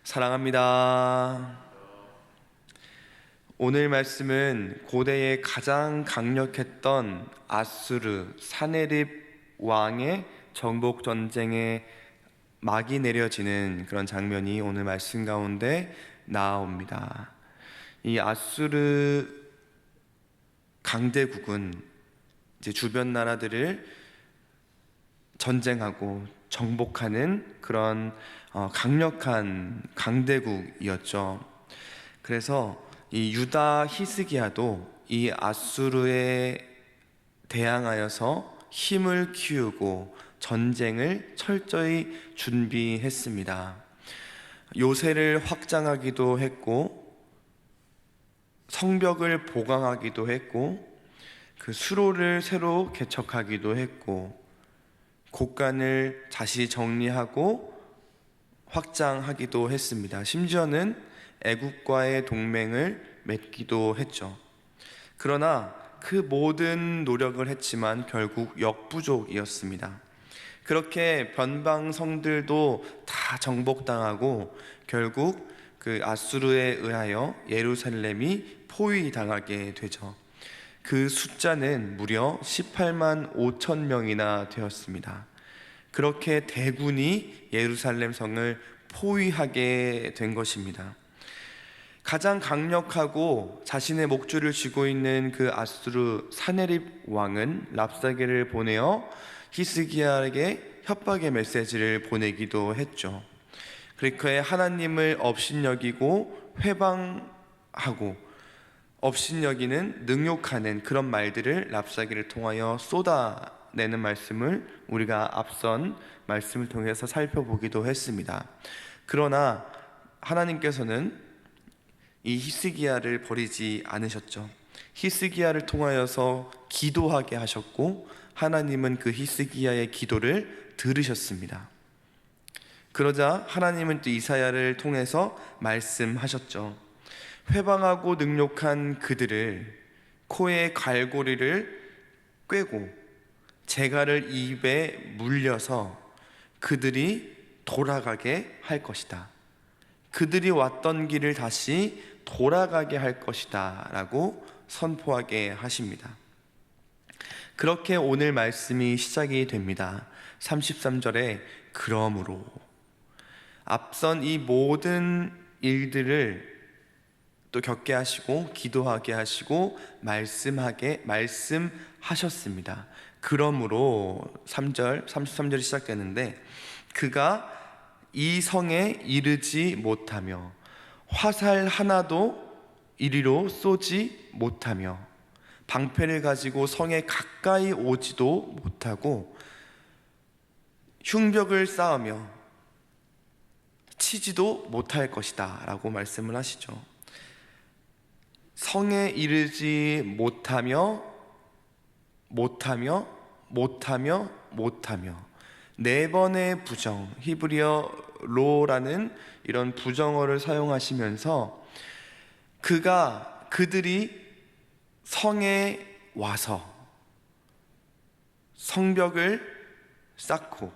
사랑합니다. 오늘 말씀은 고대에 가장 강력했던 아수르 사네립 왕의 정복 전쟁에 막이 내려지는 그런 장면이 오늘 말씀 가운데 나옵니다. 이 아수르 강대국은 이제 주변 나라들을 전쟁하고 정복하는 그런 강력한 강대국이었죠. 그래서 이 유다 히스기야도 이 아수르에 대항하여서 힘을 키우고 전쟁을 철저히 준비했습니다. 요새를 확장하기도 했고 성벽을 보강하기도 했고 그 수로를 새로 개척하기도 했고 곳간을 다시 정리하고 확장하기도 했습니다. 심지어는 애국과의 동맹을 맺기도 했죠. 그러나 그 모든 노력을 했지만 결국 역부족이었습니다. 그렇게 변방성들도 다 정복당하고 결국 그 아수르에 의하여 예루살렘이 포위당하게 되죠. 그 숫자는 무려 18만 5천 명이나 되었습니다. 그렇게 대군이 예루살렘 성을 포위하게 된 것입니다. 가장 강력하고 자신의 목줄을 쥐고 있는 그 아수르 사네립 왕은 랍사게를 보내어 히스기야에게 협박의 메시지를 보내기도 했죠. 그렇게 하나님을 업신여기고 회방하고 업신여기는 능욕하는 그런 말들을 랍사게를 통하여 쏟아내는 말씀을 우리가 앞선 말씀을 통해서 살펴보기도 했습니다. 그러나 하나님께서는 이 히스기야를 버리지 않으셨죠. 히스기야를 통하여서 기도하게 하셨고 하나님은 그 히스기야의 기도를 들으셨습니다. 그러자 하나님은 또 이사야를 통해서 말씀하셨죠. 회방하고 능욕한 그들을 코에 갈고리를 꿰고 재갈을 입에 물려서 그들이 돌아가게 할 것이다. 그들이 왔던 길을 다시 돌아가게 할 것이다 라고 선포하게 하십니다. 그렇게 오늘 말씀이 시작이 됩니다. 33절에 그러므로 앞선 이 모든 일들을 또 겪게 하시고 기도하게 하시고 말씀하셨습니다. 그러므로 33절이 시작되는데 그가 이 성에 이르지 못하며 화살 하나도 이리로 쏘지 못하며 방패를 가지고 성에 가까이 오지도 못하고 흉벽을 쌓으며 치지도 못할 것이다 라고 말씀을 하시죠. 성에 이르지 못하며 네 번의 부정, 히브리어 로라는 이런 부정어를 사용하시면서 그들이 성에 와서 성벽을 쌓고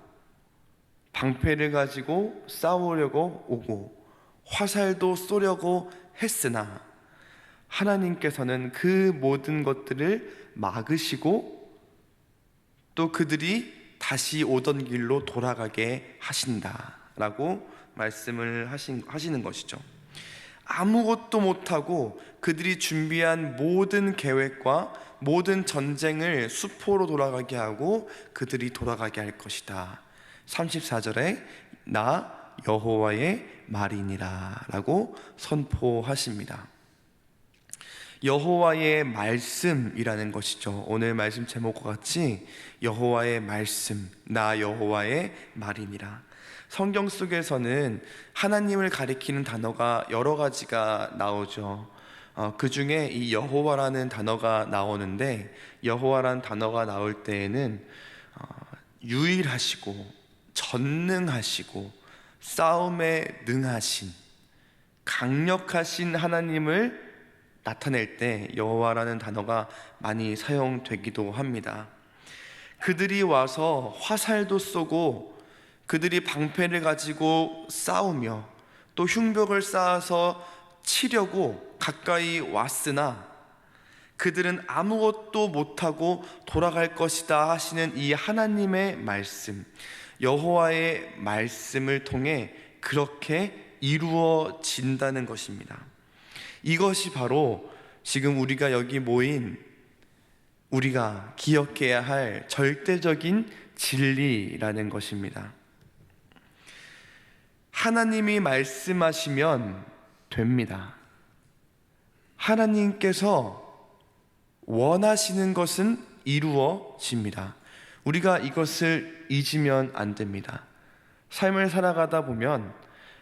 방패를 가지고 싸우려고 오고 화살도 쏘려고 했으나 하나님께서는 그 모든 것들을 막으시고 또 그들이 다시 오던 길로 돌아가게 하신다라고 말씀을 하시는 것이죠. 아무것도 못하고 그들이 준비한 모든 계획과 모든 전쟁을 수포로 돌아가게 하고 그들이 돌아가게 할 것이다. 34절에 나 여호와의 말이니라 라고 선포하십니다. 여호와의 말씀이라는 것이죠. 오늘 말씀 제목과 같이 여호와의 말씀, 나 여호와의 말이니라. 성경 속에서는 하나님을 가리키는 단어가 여러 가지가 나오죠. 그 중에 이 여호와라는 단어가 나오는데 여호와라는 단어가 나올 때에는 유일하시고 전능하시고 싸움에 능하신 강력하신 하나님을 나타낼 때 여호와라는 단어가 많이 사용되기도 합니다. 그들이 와서 화살도 쏘고 그들이 방패를 가지고 싸우며 또 흉벽을 쌓아서 치려고 가까이 왔으나 그들은 아무것도 못하고 돌아갈 것이다 하시는 이 하나님의 말씀, 여호와의 말씀을 통해 그렇게 이루어진다는 것입니다. 이것이 바로 지금 우리가 여기 모인 우리가 기억해야 할 절대적인 진리라는 것입니다. 하나님이 말씀하시면 됩니다. 하나님께서 원하시는 것은 이루어집니다. 우리가 이것을 잊으면 안 됩니다. 삶을 살아가다 보면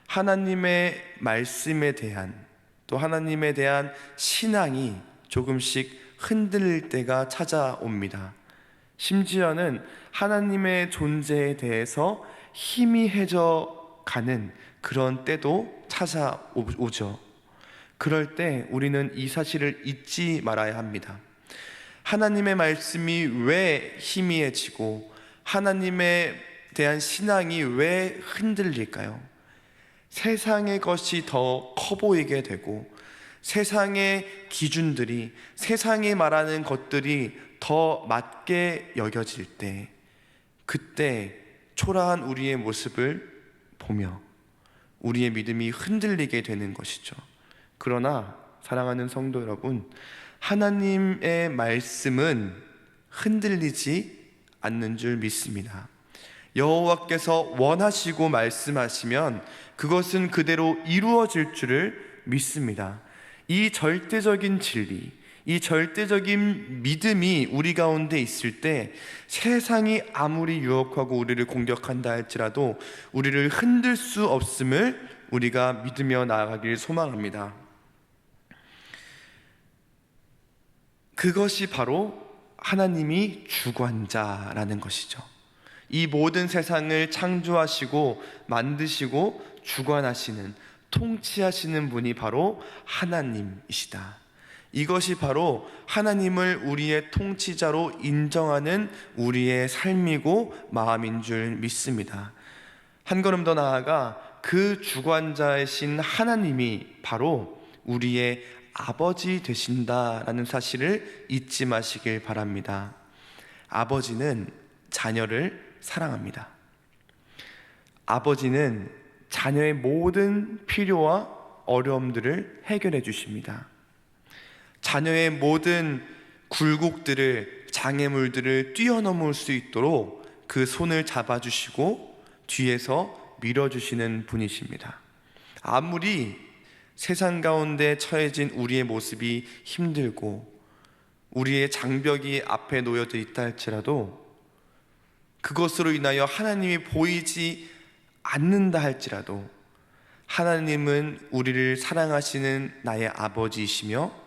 하나님의 말씀에 대한, 또 하나님에 대한 신앙이 조금씩 흔들릴 때가 찾아옵니다. 심지어는 하나님의 존재에 대해서 희미해져 가는 그런 때도 찾아오죠. 그럴 때 우리는 이 사실을 잊지 말아야 합니다. 하나님의 말씀이 왜 희미해지고 하나님에 대한 신앙이 왜 흔들릴까요? 세상의 것이 더 커 보이게 되고 세상의 기준들이, 세상이 말하는 것들이 더 맞게 여겨질 때, 그때 초라한 우리의 모습을 보며 우리의 믿음이 흔들리게 되는 것이죠. 그러나 사랑하는 성도 여러분, 하나님의 말씀은 흔들리지 않는 줄 믿습니다. 여호와께서 원하시고 말씀하시면 그것은 그대로 이루어질 줄을 믿습니다. 이 절대적인 진리, 이 절대적인 믿음이 우리 가운데 있을 때 세상이 아무리 유혹하고 우리를 공격한다 할지라도 우리를 흔들 수 없음을 우리가 믿으며 나아가길 소망합니다. 그것이 바로 하나님이 주관자라는 것이죠. 이 모든 세상을 창조하시고 만드시고 주관하시는, 통치하시는 분이 바로 하나님이시다. 이것이 바로 하나님을 우리의 통치자로 인정하는 우리의 삶이고 마음인 줄 믿습니다. 한 걸음 더 나아가 그 주관자이신 하나님이 바로 우리의 아버지 되신다라는 사실을 잊지 마시길 바랍니다. 아버지는 자녀를 사랑합니다. 아버지는 자녀의 모든 필요와 어려움들을 해결해 주십니다. 자녀의 모든 굴곡들을, 장애물들을 뛰어넘을 수 있도록 그 손을 잡아주시고 뒤에서 밀어주시는 분이십니다. 아무리 세상 가운데 처해진 우리의 모습이 힘들고 우리의 장벽이 앞에 놓여져 있다 할지라도, 그것으로 인하여 하나님이 보이지 않는다 할지라도 하나님은 우리를 사랑하시는 나의 아버지이시며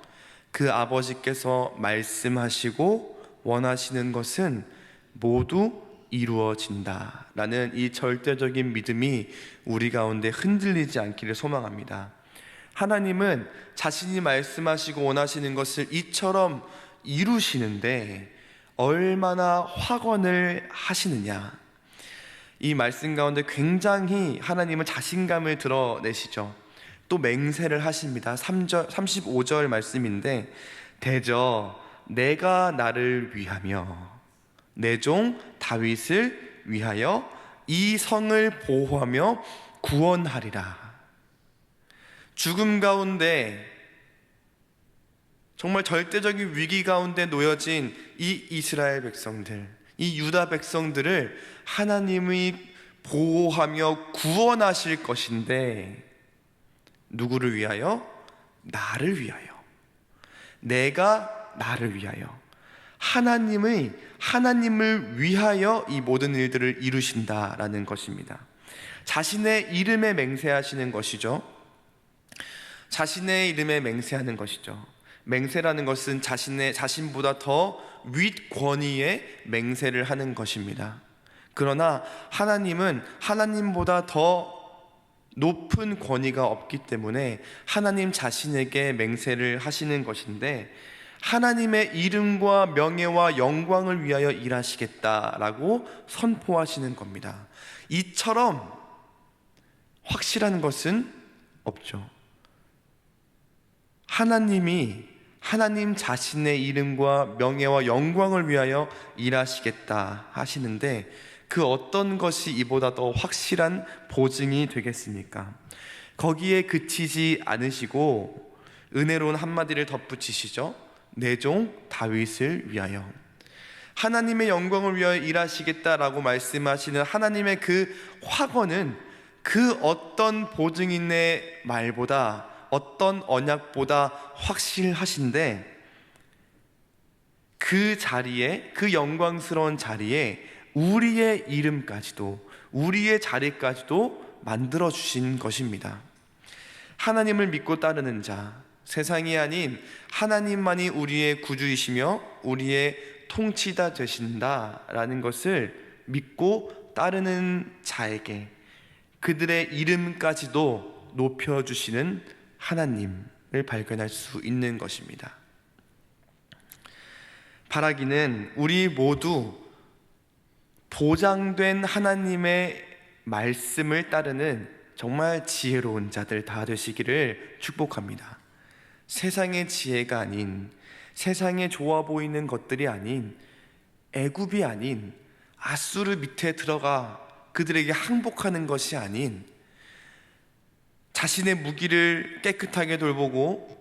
그 아버지께서 말씀하시고 원하시는 것은 모두 이루어진다라는 이 절대적인 믿음이 우리 가운데 흔들리지 않기를 소망합니다. 하나님은 자신이 말씀하시고 원하시는 것을 이처럼 이루시는데 얼마나 확언을 하시느냐. 이 말씀 가운데 굉장히 하나님은 자신감을 드러내시죠. 또 맹세를 하십니다. 35절 말씀인데, 대저 내가 나를 위하며 내 종 다윗을 위하여 이 성을 보호하며 구원하리라. 죽음 가운데, 정말 절대적인 위기 가운데 놓여진 이 이스라엘 백성들, 이 유다 백성들을 하나님이 보호하며 구원하실 것인데, 누구를 위하여? 나를 위하여. 내가 나를 위하여. 하나님을 위하여 이 모든 일들을 이루신다라는 것입니다. 자신의 이름에 맹세하시는 것이죠. 자신의 이름에 맹세하는 것이죠. 맹세라는 것은 자신보다 더 윗권위의 맹세를 하는 것입니다. 그러나 하나님은 하나님보다 더 높은 권위가 없기 때문에 하나님 자신에게 맹세를 하시는 것인데, 하나님의 이름과 명예와 영광을 위하여 일하시겠다라고 선포하시는 겁니다. 이처럼 확실한 것은 없죠. 하나님이 하나님 자신의 이름과 명예와 영광을 위하여 일하시겠다 하시는데 그 어떤 것이 이보다 더 확실한 보증이 되겠습니까? 거기에 그치지 않으시고 은혜로운 한마디를 덧붙이시죠. 내 종 다윗을 위하여. 하나님의 영광을 위하여 일하시겠다라고 말씀하시는 하나님의 그 확언은 그 어떤 보증인의 말보다, 어떤 언약보다 확실하신데, 그 자리에, 그 영광스러운 자리에 우리의 이름까지도, 우리의 자리까지도 만들어주신 것입니다. 하나님을 믿고 따르는 자, 세상이 아닌 하나님만이 우리의 구주이시며 우리의 통치자 되신다라는 것을 믿고 따르는 자에게 그들의 이름까지도 높여주시는 하나님을 발견할 수 있는 것입니다. 바라기는 우리 모두 보장된 하나님의 말씀을 따르는 정말 지혜로운 자들 다 되시기를 축복합니다. 세상의 지혜가 아닌, 세상에 좋아 보이는 것들이 아닌, 애굽이 아닌, 아수르 밑에 들어가 그들에게 항복하는 것이 아닌, 자신의 무기를 깨끗하게 돌보고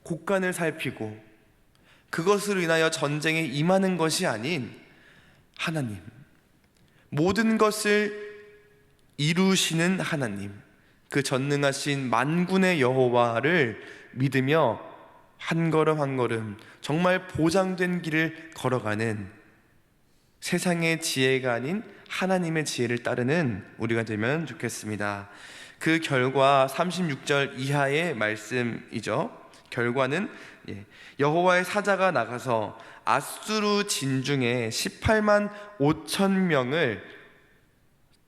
곡간을 살피고 그것을 인하여 전쟁에 임하는 것이 아닌 하나님, 모든 것을 이루시는 하나님, 그 전능하신 만군의 여호와를 믿으며 한 걸음 한 걸음 정말 보장된 길을 걸어가는, 세상의 지혜가 아닌 하나님의 지혜를 따르는 우리가 되면 좋겠습니다. 그 결과 36절 이하의 말씀이죠. 결과는 여호와의 사자가 나가서 아수르 진중에 18만 5천 명을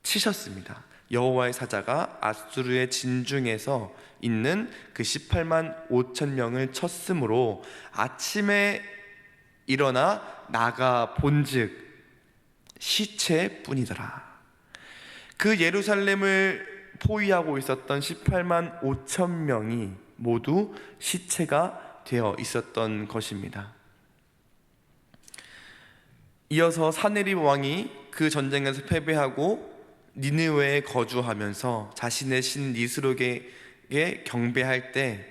치셨습니다. 여호와의 사자가 아수르의 진중에서 있는 그 18만 5천 명을 쳤으므로 아침에 일어나 나가 본즉 시체뿐이더라. 그 예루살렘을 포위하고 있었던 18만 5천 명이 모두 시체가 되어 있었던 것입니다. 이어서 사네립 왕이 그 전쟁에서 패배하고 니느웨에 거주하면서 자신의 신 니스록에게 경배할 때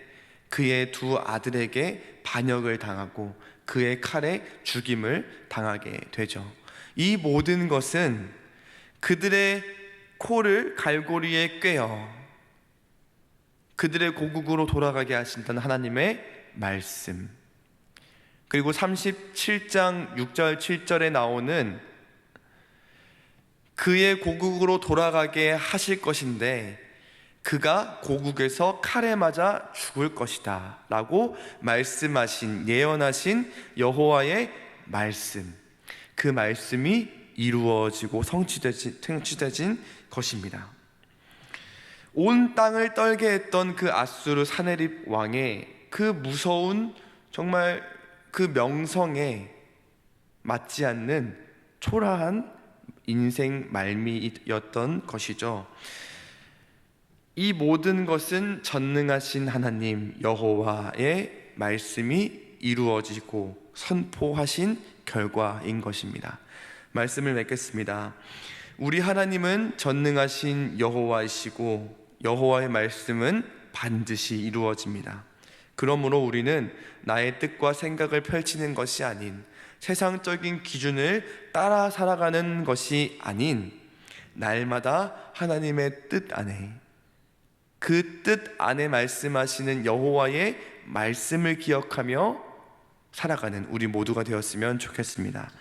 그의 두 아들에게 반역을 당하고 그의 칼에 죽임을 당하게 되죠. 이 모든 것은 그들의 코를 갈고리에 꿰어 그들의 고국으로 돌아가게 하신다는 하나님의 말씀, 그리고 37장 6절 7절에 나오는 그의 고국으로 돌아가게 하실 것인데 그가 고국에서 칼에 맞아 죽을 것이다 라고 말씀하신, 예언하신 여호와의 말씀, 그 말씀이 이루어지고 성취되진 것입니다. 온 땅을 떨게 했던 그 아수르 사네립 왕의 그 무서운, 정말 그 명성에 맞지 않는 초라한 인생 말미였던 것이죠. 이 모든 것은 전능하신 하나님 여호와의 말씀이 이루어지고 선포하신 결과인 것입니다. 말씀을 맺겠습니다. 우리 하나님은 전능하신 여호와이시고 여호와의 말씀은 반드시 이루어집니다. 그러므로 우리는 나의 뜻과 생각을 펼치는 것이 아닌, 세상적인 기준을 따라 살아가는 것이 아닌, 날마다 하나님의 뜻 안에, 그 뜻 안에 말씀하시는 여호와의 말씀을 기억하며 살아가는 우리 모두가 되었으면 좋겠습니다.